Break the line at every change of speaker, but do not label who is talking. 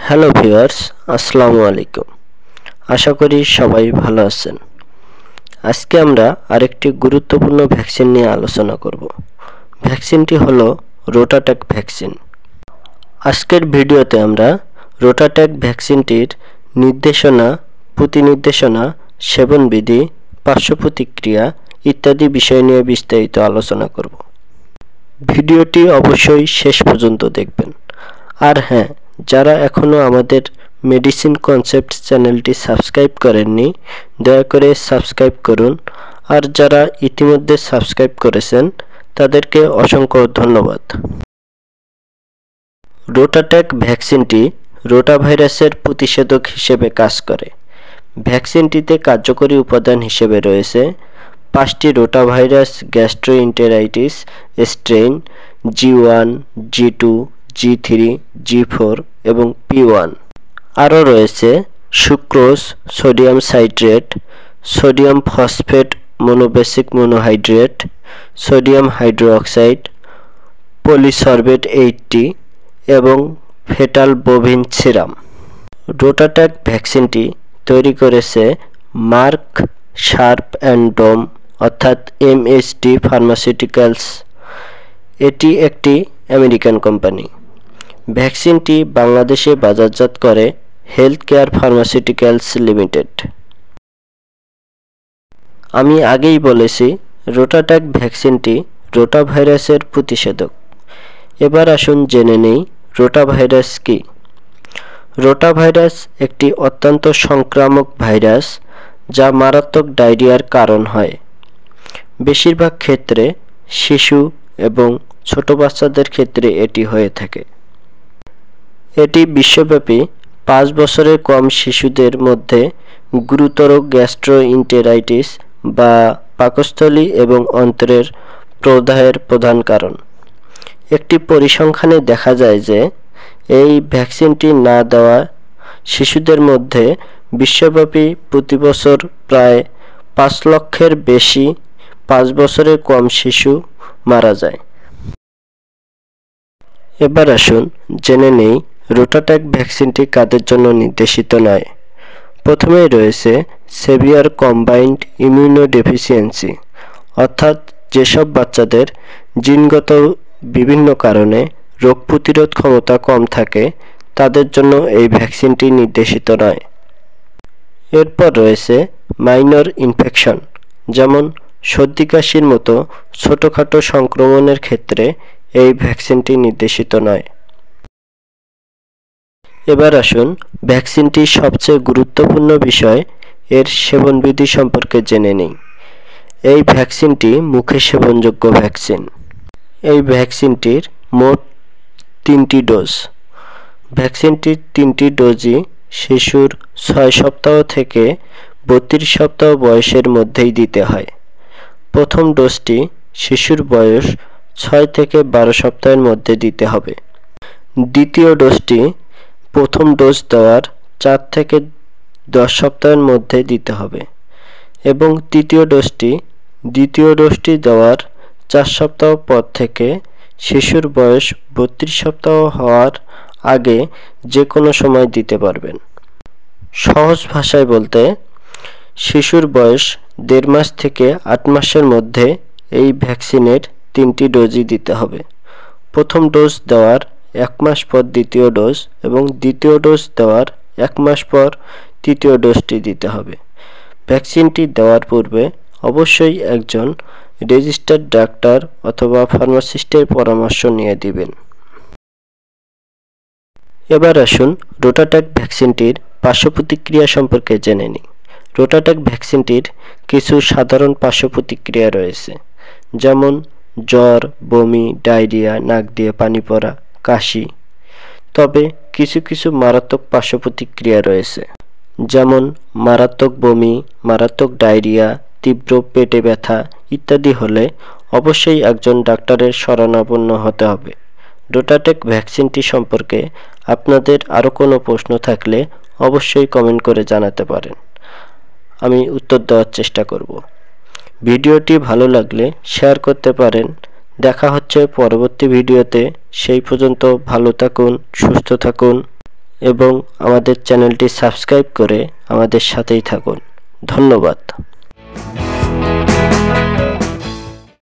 Hello viewers, আসসালামু আলাইকুম। আশা করি সবাই ভালো আছেন। আজকে আমরা আরেকটি গুরুত্বপূর্ণ ভ্যাকসিন নিয়ে আলোচনা করব। ভ্যাকসিনটি হলো রোটাট্যাক ভ্যাকসিন। আজকের ভিডিওতে আমরা রোটাট্যাক ভ্যাকসিনটির নির্দেশনা, প্রতিনির্দেশনা, সেবনবিধি, পার্শ্ব প্রতিক্রিয়া ইত্যাদি বিষয় নিয়ে বিস্তারিত আলোচনা করব। ভিডিওটি অবশ্যই শেষ পর্যন্ত দেখবেন। আর হ্যাঁ, যারা এখনও আমাদের মেডিসিন কনসেপ্ট চ্যানেলটি সাবস্ক্রাইব করেননি, দয়া করে সাবস্ক্রাইব করুন। আর যারা ইতিমধ্যে সাবস্ক্রাইব করেছেন তাদেরকে অসংখ্য ধন্যবাদ। রোটাট্যাক ভ্যাকসিনটি রোটাভাইরাসের প্রতিষেধক হিসেবে কাজ করে। ভ্যাকসিনটিতে কার্যকরী উপাদান হিসেবে রয়েছে 5টি rotavirus gastroenteritis strain G1, G2, G3, G4 এবং P1। আরও রয়েছে sucrose, sodium citrate, sodium phosphate monobasic monohydrate, sodium hydroxide, polysorbate 80 এবং ফেটাল বোভিন সিরাম। রোটাট্যাক ভ্যাকসিনটি তৈরি করেছে মার্ক শার্প অ্যান্ড ডোম অর্থাৎ MSD ফার্মাসিউটিক্যালস। এটি একটি আমেরিকান কোম্পানি। ভ্যাকসিনটি বাংলাদেশে বাজারজাত করে হেলথ কেয়ার ফার্মাসিউটিক্যালস লিমিটেড। আমি আগেই বলেছি রোটাট্যাক ভ্যাকসিনটি রোটাভাইরাসের প্রতিষেধক। এবার আসুন জেনে নেই রোটাভাইরাস কী। রোটাভাইরাস একটি অত্যন্ত সংক্রামক ভাইরাস যা মারাত্মক ডায়রিয়ার কারণ হয়। বেশিরভাগ ক্ষেত্রে শিশু এবং ছোট বাচ্চাদের ক্ষেত্রে এটি হয়ে থাকে। এটি বিশ্বব্যাপী 5 বছরের কম শিশুদের মধ্যে গুরুতর গ্যাস্ট্রোএন্টেরাইটিস বা পাকস্থলী এবং অন্ত্রের প্রদাহের প্রধান কারণ। একটি পরিসংখ্যানে দেখা যায় যে এই ভ্যাকসিনটি না দেওয়া শিশুদের মধ্যে বিশ্বব্যাপী প্রতি বছর প্রায় 5 লক্ষের বেশি 5 বছরের কম শিশু মারা যায়। এবার আসুন জেনে নেই রোটাট্যাক ভ্যাকসিনটি কাদের জন্য নির্দেশিত নয়। প্রথমেই রয়েছে সেভিয়ার কম্বাইন্ড ইমিউনোডেফিসিয়েন্সি অর্থাৎ যেসব বাচ্চাদের জিনগত বিভিন্ন কারণে রোগ প্রতিরোধ ক্ষমতা কম থাকে তাদের জন্য এই ভ্যাকসিনটি নির্দেশিত নয়। এরপর রয়েছে মাইনর ইনফেকশন, যেমন সর্দি কাশির মতো ছোটোখাটো সংক্রমণের ক্ষেত্রে এই ভ্যাকসিনটি নির্দেশিত নয়। এবার আসুন ভ্যাকসিনটির সবচেয়ে গুরুত্বপূর্ণ বিষয় এর সেবনবিধি সম্পর্কে জেনে নিই। এই ভ্যাকসিনটি মুখে সেবনযোগ্য ভ্যাকসিন। এই ভ্যাকসিনটির মোট 3টি ডোজ। ভ্যাকসিনটির 3টি ডোজই শিশুর 6 সপ্তাহ থেকে 32 সপ্তাহ বয়সের মধ্যেই দিতে হয়। প্রথম ডোজটি শিশুর বয়স 6 থেকে 12 সপ্তাহের মধ্যে দিতে হবে। দ্বিতীয় ডোজটি প্রথম ডোজ দেওয়ার 4 থেকে 10 সপ্তাহের মধ্যে দিতে হবে এবং তৃতীয় ডোজটি দেওয়ার 4 সপ্তাহ পর থেকে শিশুর বয়স 32 সপ্তাহ হওয়ার আগে যে কোনো সময় দিতে পারবেন। সহজ ভাষায় বলতে শিশুর বয়স 1.5 মাস থেকে 8 মাসের মধ্যে এই ভ্যাকসিনের 3টি ডোজই দিতে হবে। প্রথম ডোজ দেওয়ার 1 মাস পর দ্বিতীয় ডোজ এবং দ্বিতীয় ডোজ দেওয়ার 1 মাস পর তৃতীয় ডোজটি দিতে হবে। ভ্যাকসিনটি দেওয়ার পূর্বে অবশ্যই একজন রেজিস্টার্ড ডাক্তার অথবা ফার্মাসিস্টের পরামর্শ নিয়ে দিবেন। এবার আসুন রোটাট্যাক ভ্যাকসিনটির পার্শ্ব প্রতিক্রিয়া সম্পর্কে জেনে নিই। রোটাট্যাক ভ্যাকসিনটির কিছু সাধারণ পার্শ্ব প্রতিক্রিয়া রয়েছে, যেমন জ্বর, বমি, ডায়রিয়া, নাক দিয়ে পানি পড়া, কাশি। তবে কিছু কিছু মারাত্মক পার্শ্ব প্রতিক্রিয়া রয়েছে, যেমন মারাত্মক বমি, মারাত্মক ডায়রিয়া, তীব্র পেটে ব্যথা ইত্যাদি হলে অবশ্যই একজন ডাক্তারের শরণাপন্ন হতে হবে। রোটাট্যাক ভ্যাকসিনটি সম্পর্কে আপনাদের আরও কোনো প্রশ্ন থাকলে অবশ্যই কমেন্ট করে জানাতে পারেন, আমি উত্তর দেওয়ার চেষ্টা করব। ভিডিওটি ভালো লাগলে শেয়ার করতে পারেন। দেখা হচ্ছে পরবর্তী ভিডিওতে। সেই পর্যন্ত ভালো থাকুন, সুস্থ থাকুন। এবং আমাদের চ্যানেলটি সাবস্ক্রাইব করে আমাদের সাথেই থাকুন। ধন্যবাদ।